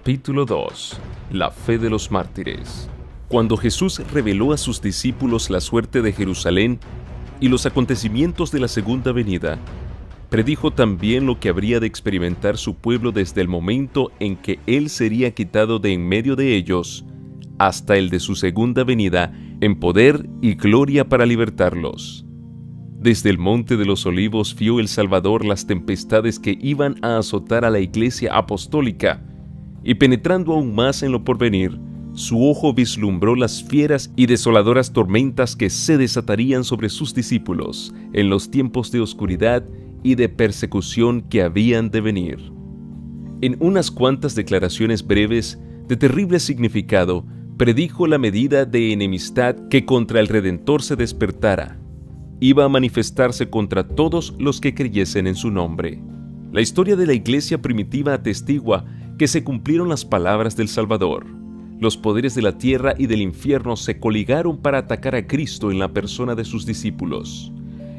Capítulo 2. La fe de los mártires. Cuando Jesús reveló a sus discípulos la suerte de Jerusalén y los acontecimientos de la segunda venida, predijo también lo que habría de experimentar su pueblo desde el momento en que Él sería quitado de en medio de ellos, hasta el de su segunda venida en poder y gloria para libertarlos. Desde el Monte de los Olivos vio el Salvador las tempestades que iban a azotar a la iglesia apostólica, y penetrando aún más en lo porvenir, su ojo vislumbró las fieras y desoladoras tormentas que se desatarían sobre sus discípulos en los tiempos de oscuridad y de persecución que habían de venir. En unas cuantas declaraciones breves, de terrible significado, predijo la medida de enemistad que contra el Redentor se despertara. Iba a manifestarse contra todos los que creyesen en su nombre. La historia de la iglesia primitiva atestigua que se cumplieron las palabras del Salvador. Los poderes de la tierra y del infierno se coligaron para atacar a Cristo en la persona de sus discípulos.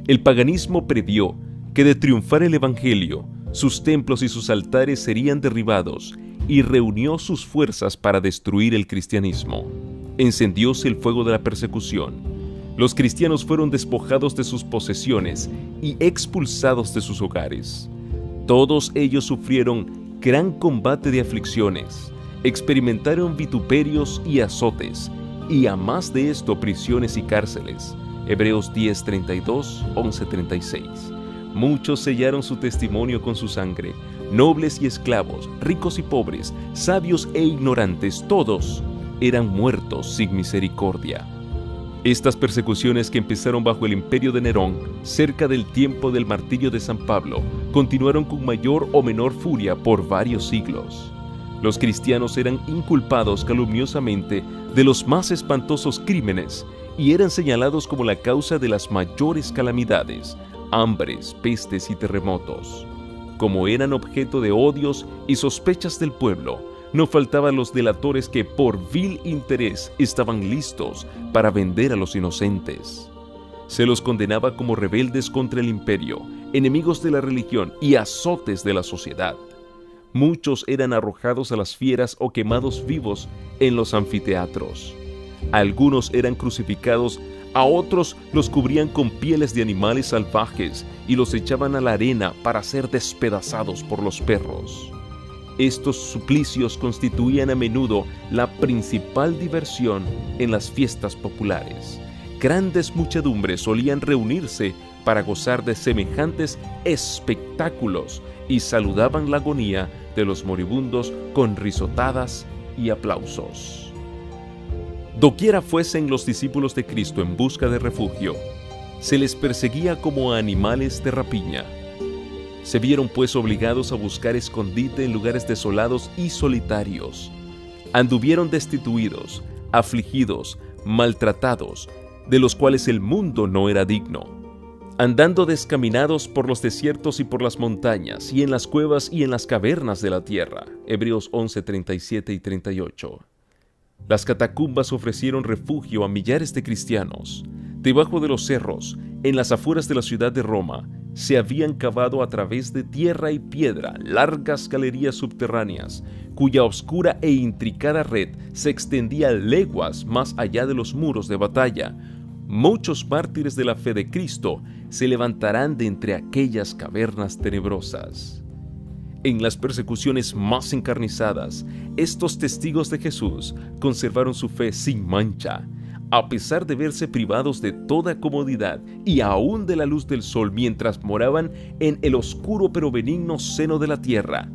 El paganismo previó que de triunfar el Evangelio, sus templos y sus altares serían derribados, y reunió sus fuerzas para destruir el cristianismo. Encendióse el fuego de la persecución. Los cristianos fueron despojados de sus posesiones y expulsados de sus hogares. Todos ellos sufrieron gran combate de aflicciones, experimentaron vituperios y azotes, y a más de esto prisiones y cárceles. Hebreos 10:32, 11:36. Muchos sellaron su testimonio con su sangre, nobles y esclavos, ricos y pobres, sabios e ignorantes, todos eran muertos sin misericordia. Estas persecuciones, que empezaron bajo el imperio de Nerón, cerca del tiempo del martirio de San Pablo, continuaron con mayor o menor furia por varios siglos. Los cristianos eran inculpados calumniosamente de los más espantosos crímenes y eran señalados como la causa de las mayores calamidades, hambres, pestes y terremotos. Como eran objeto de odios y sospechas del pueblo, no faltaban los delatores que por vil interés estaban listos para vender a los inocentes. Se los condenaba como rebeldes contra el imperio, enemigos de la religión y azotes de la sociedad. Muchos eran arrojados a las fieras o quemados vivos en los anfiteatros. Algunos eran crucificados, a otros los cubrían con pieles de animales salvajes y los echaban a la arena para ser despedazados por los perros. Estos suplicios constituían a menudo la principal diversión en las fiestas populares. Grandes muchedumbres solían reunirse para gozar de semejantes espectáculos y saludaban la agonía de los moribundos con risotadas y aplausos. Doquiera fuesen los discípulos de Cristo en busca de refugio, se les perseguía como a animales de rapiña. Se vieron pues obligados a buscar escondite en lugares desolados y solitarios. Anduvieron destituidos, afligidos, maltratados, de los cuales el mundo no era digno, andando descaminados por los desiertos y por las montañas, y en las cuevas y en las cavernas de la tierra. Hebreos 11:37 y 38. Las catacumbas ofrecieron refugio a millares de cristianos. Debajo de los cerros, en las afueras de la ciudad de Roma, se habían cavado a través de tierra y piedra largas galerías subterráneas, cuya oscura e intricada red se extendía leguas más allá de los muros de batalla. Muchos mártires de la fe de Cristo se levantarán de entre aquellas cavernas tenebrosas. En las persecuciones más encarnizadas, estos testigos de Jesús conservaron su fe sin mancha, a pesar de verse privados de toda comodidad y aún de la luz del sol mientras moraban en el oscuro pero benigno seno de la tierra.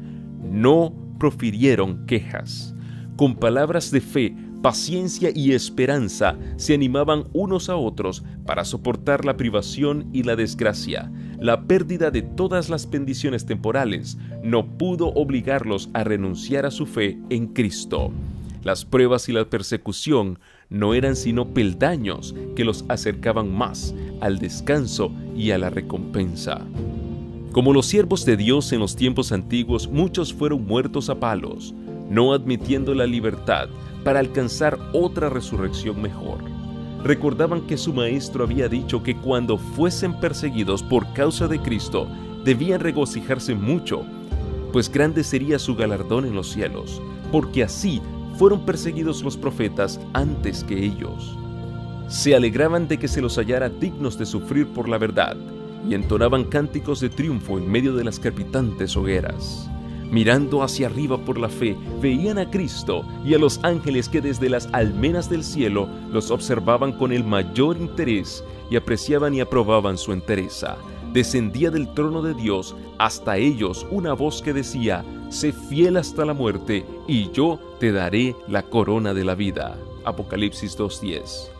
No profirieron quejas. Con palabras de fe, paciencia y esperanza se animaban unos a otros para soportar la privación y la desgracia. La pérdida de todas las bendiciones temporales no pudo obligarlos a renunciar a su fe en Cristo. Las pruebas y la persecución no eran sino peldaños que los acercaban más al descanso y a la recompensa. Como los siervos de Dios en los tiempos antiguos, muchos fueron muertos a palos, no admitiendo la libertad para alcanzar otra resurrección mejor. Recordaban que su maestro había dicho que cuando fuesen perseguidos por causa de Cristo, debían regocijarse mucho, pues grande sería su galardón en los cielos, porque así fueron perseguidos los profetas antes que ellos. Se alegraban de que se los hallara dignos de sufrir por la verdad, y entonaban cánticos de triunfo en medio de las crepitantes hogueras. Mirando hacia arriba por la fe, veían a Cristo y a los ángeles que desde las almenas del cielo los observaban con el mayor interés y apreciaban y aprobaban su entereza. Descendía del trono de Dios hasta ellos una voz que decía: «Sé fiel hasta la muerte, y yo te daré la corona de la vida». Apocalipsis 2:10.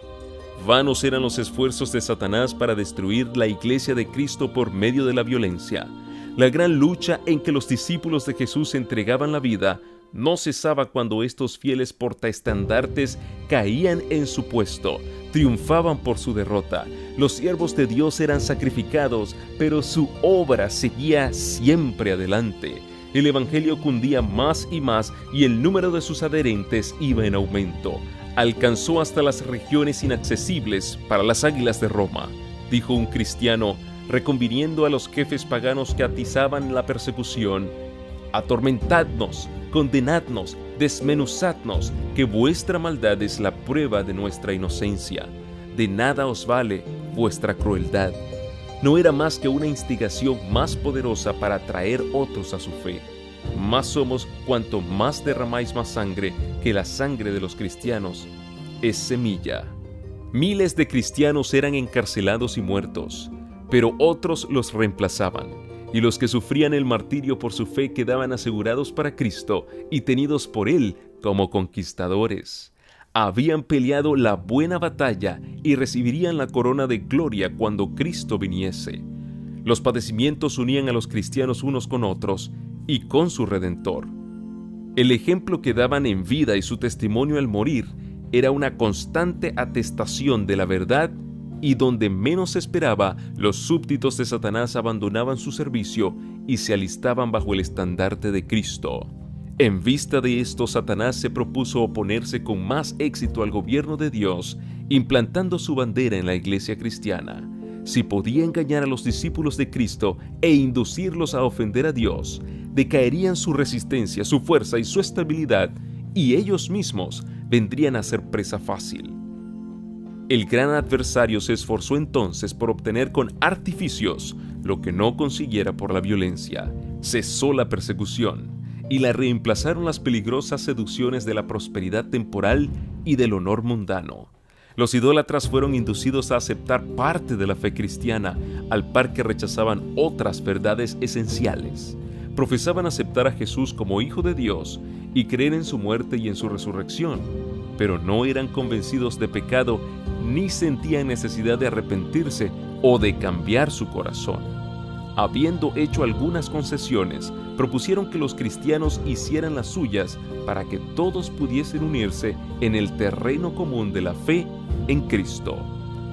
Vanos eran los esfuerzos de Satanás para destruir la iglesia de Cristo por medio de la violencia. La gran lucha en que los discípulos de Jesús entregaban la vida no cesaba cuando estos fieles portaestandartes caían en su puesto, triunfaban por su derrota. Los siervos de Dios eran sacrificados, pero su obra seguía siempre adelante. El evangelio cundía más y más, y el número de sus adherentes iba en aumento. Alcanzó hasta las regiones inaccesibles para las águilas de Roma, dijo un cristiano, reconviniendo a los jefes paganos que atizaban la persecución: «Atormentadnos, condenadnos, desmenuzadnos, que vuestra maldad es la prueba de nuestra inocencia. De nada os vale vuestra crueldad». No era más que una instigación más poderosa para atraer otros a su fe. Más somos cuanto más derramáis más sangre, que la sangre de los cristianos es semilla. Miles de cristianos eran encarcelados y muertos, pero otros los reemplazaban, y los que sufrían el martirio por su fe quedaban asegurados para Cristo y tenidos por Él como conquistadores. Habían peleado la buena batalla y recibirían la corona de gloria cuando Cristo viniese. Los padecimientos unían a los cristianos unos con otros y con su Redentor. El ejemplo que daban en vida y su testimonio al morir era una constante atestación de la verdad, y donde menos se esperaba, los súbditos de Satanás abandonaban su servicio y se alistaban bajo el estandarte de Cristo. En vista de esto, Satanás se propuso oponerse con más éxito al gobierno de Dios, implantando su bandera en la iglesia cristiana. Si podía engañar a los discípulos de Cristo e inducirlos a ofender a Dios, decaerían su resistencia, su fuerza y su estabilidad, y ellos mismos vendrían a ser presa fácil. El gran adversario se esforzó entonces por obtener con artificios lo que no consiguiera por la violencia. Cesó la persecución y la reemplazaron las peligrosas seducciones de la prosperidad temporal y del honor mundano. Los idólatras fueron inducidos a aceptar parte de la fe cristiana, al par que rechazaban otras verdades esenciales. Profesaban aceptar a Jesús como Hijo de Dios y creer en su muerte y en su resurrección, pero no eran convencidos de pecado ni sentían necesidad de arrepentirse o de cambiar su corazón. Habiendo hecho algunas concesiones, propusieron que los cristianos hicieran las suyas para que todos pudiesen unirse en el terreno común de la fe en Cristo.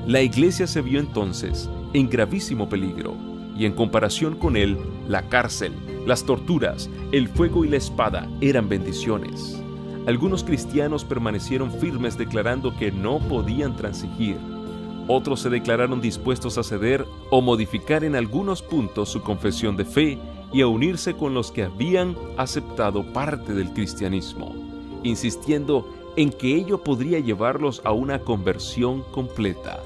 La iglesia se vio entonces en gravísimo peligro, y en comparación con él, la cárcel, las torturas, el fuego y la espada eran bendiciones. Algunos cristianos permanecieron firmes declarando que no podían transigir. Otros se declararon dispuestos a ceder o modificar en algunos puntos su confesión de fe y a unirse con los que habían aceptado parte del cristianismo, insistiendo en que ello podría llevarlos a una conversión completa.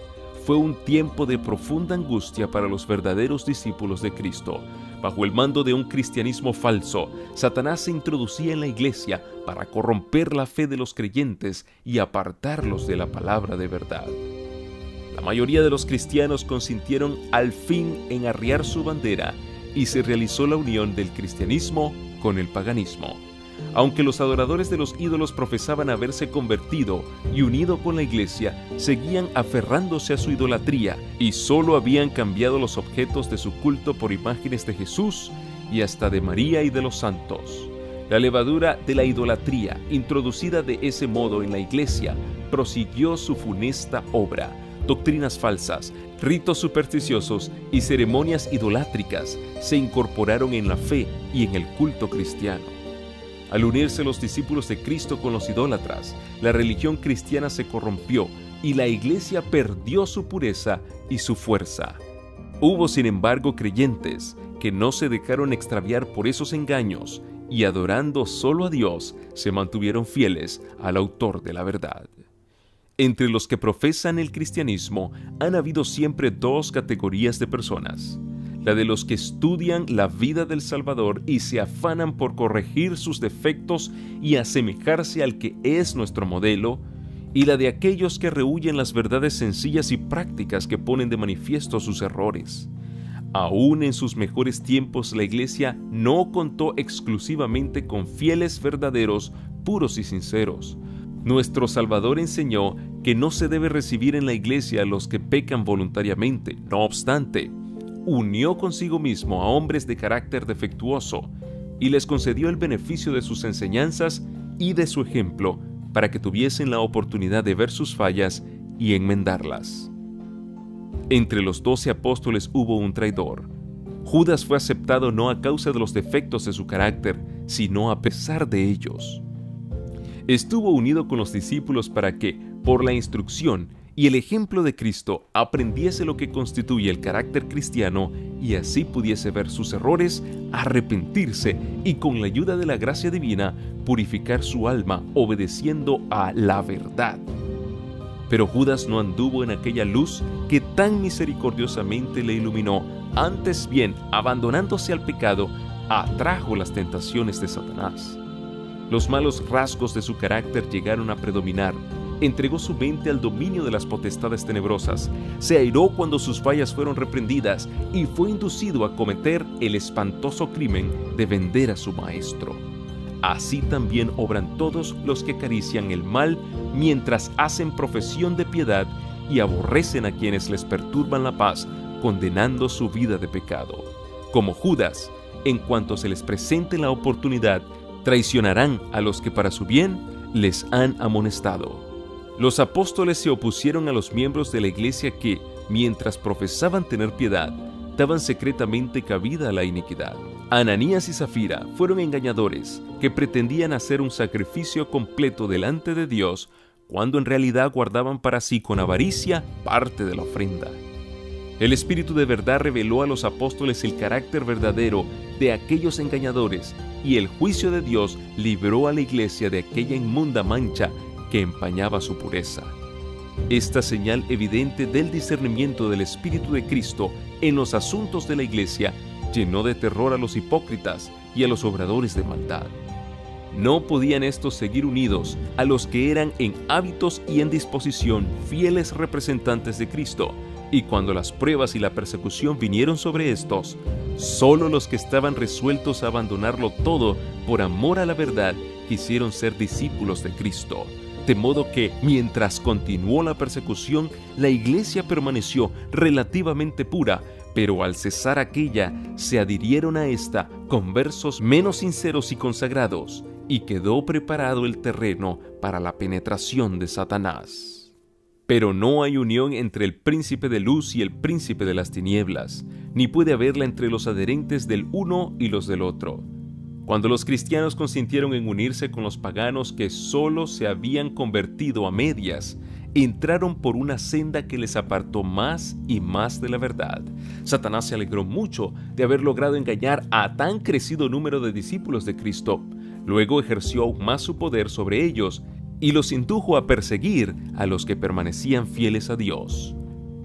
Fue un tiempo de profunda angustia para los verdaderos discípulos de Cristo. Bajo el mando de un cristianismo falso, Satanás se introducía en la iglesia para corromper la fe de los creyentes y apartarlos de la palabra de verdad. La mayoría de los cristianos consintieron al fin en arriar su bandera y se realizó la unión del cristianismo con el paganismo. Aunque los adoradores de los ídolos profesaban haberse convertido y unido con la iglesia, seguían aferrándose a su idolatría y solo habían cambiado los objetos de su culto por imágenes de Jesús y hasta de María y de los santos. La levadura de la idolatría, introducida de ese modo en la iglesia, prosiguió su funesta obra. Doctrinas falsas, ritos supersticiosos y ceremonias idolátricas se incorporaron en la fe y en el culto cristiano. Al unirse los discípulos de Cristo con los idólatras, la religión cristiana se corrompió y la iglesia perdió su pureza y su fuerza. Hubo, sin embargo, creyentes que no se dejaron extraviar por esos engaños y adorando solo a Dios, se mantuvieron fieles al autor de la verdad. Entre los que profesan el cristianismo han habido siempre dos categorías de personas: la de los que estudian la vida del Salvador y se afanan por corregir sus defectos y asemejarse al que es nuestro modelo, y la de aquellos que rehúyen las verdades sencillas y prácticas que ponen de manifiesto sus errores. Aún en sus mejores tiempos, la Iglesia no contó exclusivamente con fieles verdaderos, puros y sinceros. Nuestro Salvador enseñó que no se debe recibir en la Iglesia a los que pecan voluntariamente. No obstante, unió consigo mismo a hombres de carácter defectuoso y les concedió el beneficio de sus enseñanzas y de su ejemplo para que tuviesen la oportunidad de ver sus fallas y enmendarlas. Entre los 12 apóstoles hubo un traidor. Judas fue aceptado no a causa de los defectos de su carácter, sino a pesar de ellos. Estuvo unido con los discípulos para que, por la instrucción y el ejemplo de Cristo, aprendiese lo que constituye el carácter cristiano y así pudiese ver sus errores, arrepentirse y con la ayuda de la gracia divina purificar su alma obedeciendo a la verdad. Pero Judas no anduvo en aquella luz que tan misericordiosamente le iluminó. Antes bien, abandonándose al pecado, atrajo las tentaciones de Satanás. Los malos rasgos de su carácter llegaron a predominar. Entregó su mente al dominio de las potestades tenebrosas. Se airó cuando sus fallas fueron reprendidas y fue inducido a cometer el espantoso crimen de vender a su maestro. Así también obran todos los que acarician el mal mientras hacen profesión de piedad y aborrecen a quienes les perturban la paz, condenando su vida de pecado. Como Judas, en cuanto se les presente la oportunidad, traicionarán a los que para su bien les han amonestado. Los apóstoles se opusieron a los miembros de la iglesia que, mientras profesaban tener piedad, daban secretamente cabida a la iniquidad. Ananías y Zafira fueron engañadores que pretendían hacer un sacrificio completo delante de Dios cuando en realidad guardaban para sí con avaricia parte de la ofrenda. El Espíritu de verdad reveló a los apóstoles el carácter verdadero de aquellos engañadores y el juicio de Dios libró a la iglesia de aquella inmunda mancha que empañaba su pureza. Esta señal evidente del discernimiento del Espíritu de Cristo en los asuntos de la iglesia llenó de terror a los hipócritas y a los obradores de maldad. No podían estos seguir unidos a los que eran en hábitos y en disposición fieles representantes de Cristo, y cuando las pruebas y la persecución vinieron sobre estos, solo los que estaban resueltos a abandonarlo todo por amor a la verdad quisieron ser discípulos de Cristo. De modo que, mientras continuó la persecución, la iglesia permaneció relativamente pura, pero al cesar aquella, se adhirieron a esta conversos menos sinceros y consagrados, y quedó preparado el terreno para la penetración de Satanás. Pero no hay unión entre el príncipe de luz y el príncipe de las tinieblas, ni puede haberla entre los adherentes del uno y los del otro. Cuando los cristianos consintieron en unirse con los paganos que solo se habían convertido a medias, entraron por una senda que les apartó más y más de la verdad. Satanás se alegró mucho de haber logrado engañar a tan crecido número de discípulos de Cristo. Luego ejerció aún más su poder sobre ellos y los indujo a perseguir a los que permanecían fieles a Dios.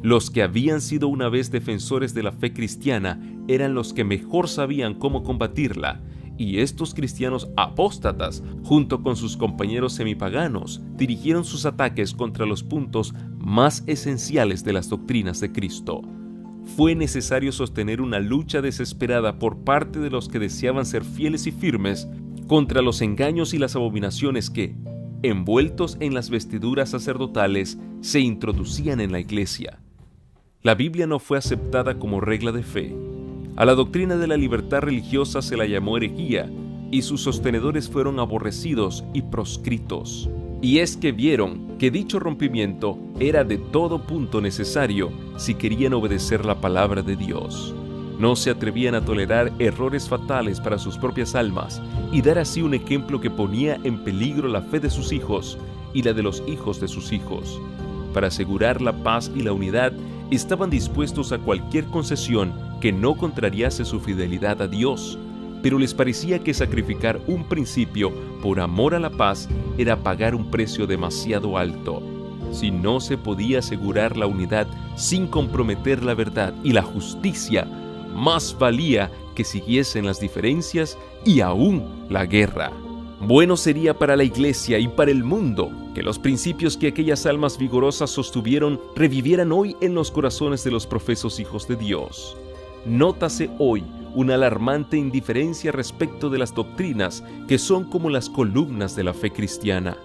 Los que habían sido una vez defensores de la fe cristiana eran los que mejor sabían cómo combatirla, y estos cristianos apóstatas, junto con sus compañeros semipaganos, dirigieron sus ataques contra los puntos más esenciales de las doctrinas de Cristo. Fue necesario sostener una lucha desesperada por parte de los que deseaban ser fieles y firmes contra los engaños y las abominaciones que, envueltos en las vestiduras sacerdotales, se introducían en la iglesia. La Biblia no fue aceptada como regla de fe. A la doctrina de la libertad religiosa se la llamó herejía, y sus sostenedores fueron aborrecidos y proscritos. Y es que vieron que dicho rompimiento era de todo punto necesario si querían obedecer la palabra de Dios. No se atrevían a tolerar errores fatales para sus propias almas y dar así un ejemplo que ponía en peligro la fe de sus hijos y la de los hijos de sus hijos. Para asegurar la paz y la unidad, estaban dispuestos a cualquier concesión que no contrariase su fidelidad a Dios, pero les parecía que sacrificar un principio por amor a la paz era pagar un precio demasiado alto. Si no se podía asegurar la unidad sin comprometer la verdad y la justicia, más valía que siguiesen las diferencias y aún la guerra. Bueno sería para la Iglesia y para el mundo que los principios que aquellas almas vigorosas sostuvieron revivieran hoy en los corazones de los profesos hijos de Dios. Nótase hoy una alarmante indiferencia respecto de las doctrinas que son como las columnas de la fe cristiana.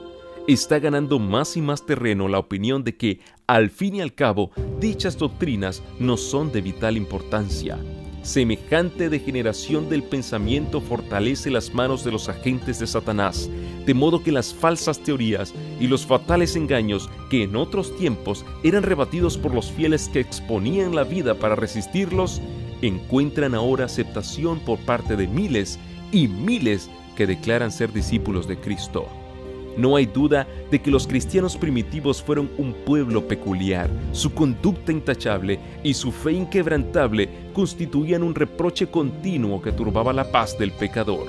Está ganando más y más terreno la opinión de que, al fin y al cabo, dichas doctrinas no son de vital importancia. Semejante degeneración del pensamiento fortalece las manos de los agentes de Satanás, de modo que las falsas teorías y los fatales engaños que en otros tiempos eran rebatidos por los fieles que exponían la vida para resistirlos, encuentran ahora aceptación por parte de miles y miles que declaran ser discípulos de Cristo. No hay duda de que los cristianos primitivos fueron un pueblo peculiar. Su conducta intachable y su fe inquebrantable constituían un reproche continuo que turbaba la paz del pecador.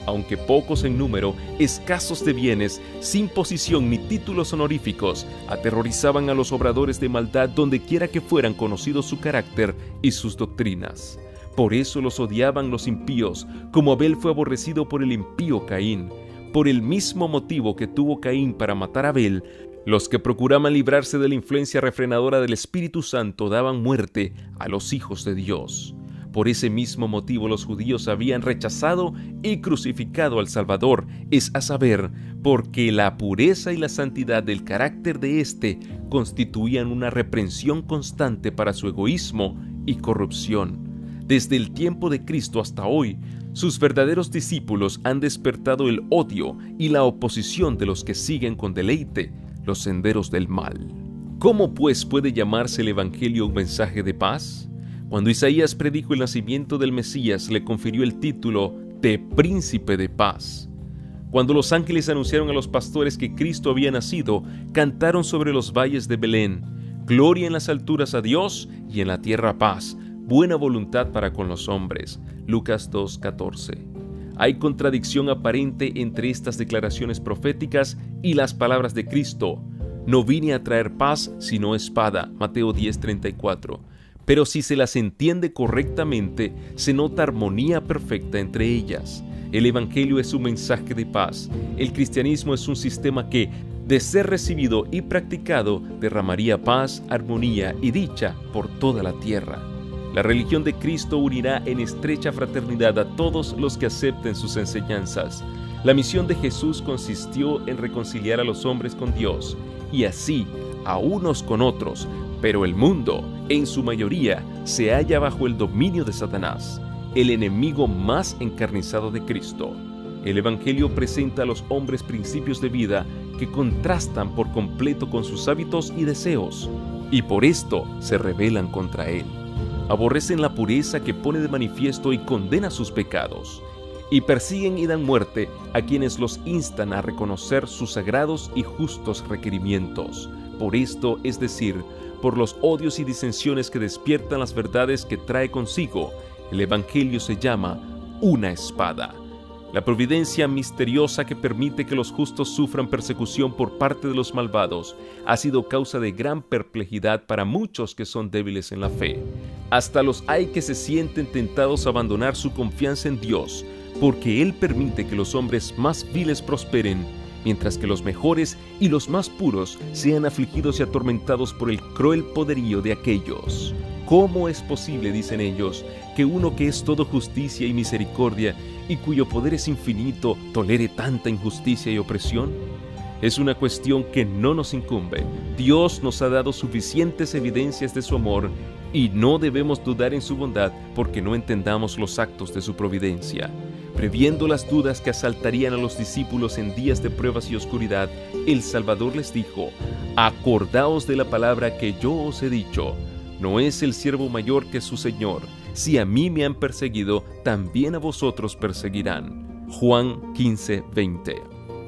Aunque pocos en número, escasos de bienes, sin posición ni títulos honoríficos, aterrorizaban a los obradores de maldad dondequiera que fueran conocidos su carácter y sus doctrinas. Por eso los odiaban los impíos, como Abel fue aborrecido por el impío Caín. Por el mismo motivo que tuvo Caín para matar a Abel, los que procuraban librarse de la influencia refrenadora del Espíritu Santo daban muerte a los hijos de Dios. Por ese mismo motivo los judíos habían rechazado y crucificado al Salvador, es a saber, porque la pureza y la santidad del carácter de éste constituían una reprensión constante para su egoísmo y corrupción. Desde el tiempo de Cristo hasta hoy, sus verdaderos discípulos han despertado el odio y la oposición de los que siguen con deleite los senderos del mal. ¿Cómo pues puede llamarse el Evangelio un mensaje de paz? Cuando Isaías predijo el nacimiento del Mesías, le confirió el título de Príncipe de Paz. Cuando los ángeles anunciaron a los pastores que Cristo había nacido, cantaron sobre los valles de Belén: Gloria en las alturas a Dios y en la tierra paz, buena voluntad para con los hombres. Lucas 2:14. Hay contradicción aparente entre estas declaraciones proféticas y las palabras de Cristo. No vine a traer paz sino espada. Mateo 10:34. Pero si se las entiende correctamente, se nota armonía perfecta entre ellas. El Evangelio es un mensaje de paz. El cristianismo es un sistema que, de ser recibido y practicado, derramaría paz, armonía y dicha por toda la tierra. La religión de Cristo unirá en estrecha fraternidad a todos los que acepten sus enseñanzas. La misión de Jesús consistió en reconciliar a los hombres con Dios, y así a unos con otros, pero el mundo, en su mayoría, se halla bajo el dominio de Satanás, el enemigo más encarnizado de Cristo. El Evangelio presenta a los hombres principios de vida que contrastan por completo con sus hábitos y deseos, y por esto se rebelan contra él. Aborrecen la pureza que pone de manifiesto y condena sus pecados, y persiguen y dan muerte a quienes los instan a reconocer sus sagrados y justos requerimientos. Por esto, es decir, por los odios y disensiones que despiertan las verdades que trae consigo, el Evangelio se llama una espada. La providencia misteriosa que permite que los justos sufran persecución por parte de los malvados ha sido causa de gran perplejidad para muchos que son débiles en la fe. Hasta los hay que se sienten tentados a abandonar su confianza en Dios, porque Él permite que los hombres más viles prosperen, mientras que los mejores y los más puros sean afligidos y atormentados por el cruel poderío de aquellos. ¿Cómo es posible, dicen ellos, que uno que es todo justicia y misericordia y cuyo poder es infinito tolere tanta injusticia y opresión? Es una cuestión que no nos incumbe. Dios nos ha dado suficientes evidencias de su amor y no debemos dudar en su bondad porque no entendamos los actos de su providencia. Previendo las dudas que asaltarían a los discípulos en días de pruebas y oscuridad, el Salvador les dijo: acordaos de la palabra que yo os he dicho. ¿No es el siervo mayor que su Señor? Si a mí me han perseguido, también a vosotros perseguirán. Juan 15:20.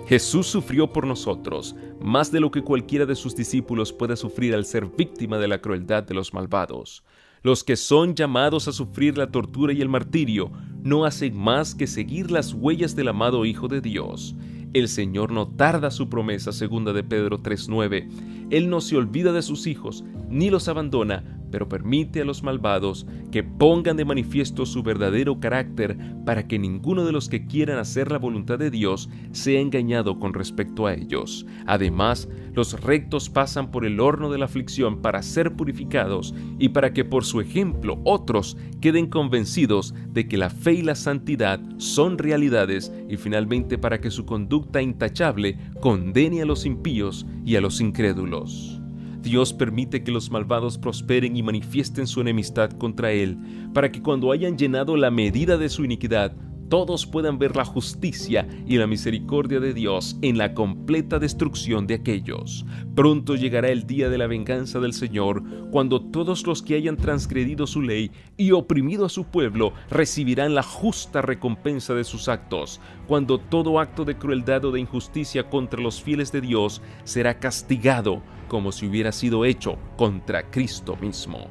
Jesús sufrió por nosotros, más de lo que cualquiera de sus discípulos pueda sufrir al ser víctima de la crueldad de los malvados. Los que son llamados a sufrir la tortura y el martirio no hacen más que seguir las huellas del amado Hijo de Dios. El Señor no tarda su promesa, 2 de Pedro 3:9. Él no se olvida de sus hijos, ni los abandona, pero permite a los malvados que pongan de manifiesto su verdadero carácter para que ninguno de los que quieran hacer la voluntad de Dios sea engañado con respecto a ellos. Además, los rectos pasan por el horno de la aflicción para ser purificados y para que por su ejemplo otros queden convencidos de que la fe y la santidad son realidades y finalmente para que su conducta intachable condene a los impíos y a los incrédulos. Dios permite que los malvados prosperen y manifiesten su enemistad contra Él, para que cuando hayan llenado la medida de su iniquidad, todos puedan ver la justicia y la misericordia de Dios en la completa destrucción de aquellos. Pronto llegará el día de la venganza del Señor, cuando todos los que hayan transgredido su ley y oprimido a su pueblo recibirán la justa recompensa de sus actos, cuando todo acto de crueldad o de injusticia contra los fieles de Dios será castigado como si hubiera sido hecho contra Cristo mismo.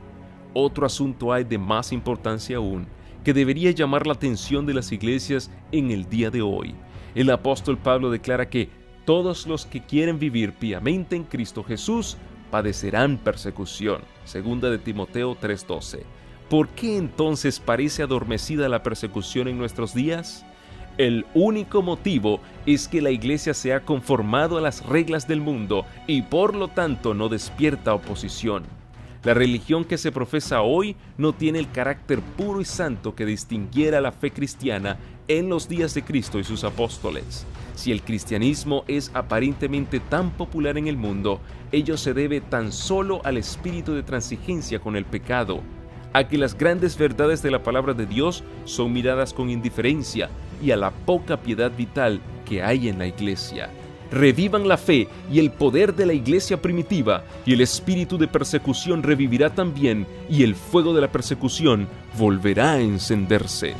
Otro asunto hay de más importancia aún, que debería llamar la atención de las iglesias en el día de hoy. El apóstol Pablo declara que todos los que quieren vivir piamente en Cristo Jesús padecerán persecución, 2 de Timoteo 3:12. ¿Por qué entonces parece adormecida la persecución en nuestros días? El único motivo es que la iglesia se ha conformado a las reglas del mundo y por lo tanto no despierta oposición. La religión que se profesa hoy no tiene el carácter puro y santo que distinguiera la fe cristiana en los días de Cristo y sus apóstoles. Si el cristianismo es aparentemente tan popular en el mundo, ello se debe tan solo al espíritu de transigencia con el pecado, a que las grandes verdades de la palabra de Dios son miradas con indiferencia y a la poca piedad vital que hay en la iglesia. Revivan la fe y el poder de la iglesia primitiva, y el espíritu de persecución revivirá también, y el fuego de la persecución volverá a encenderse.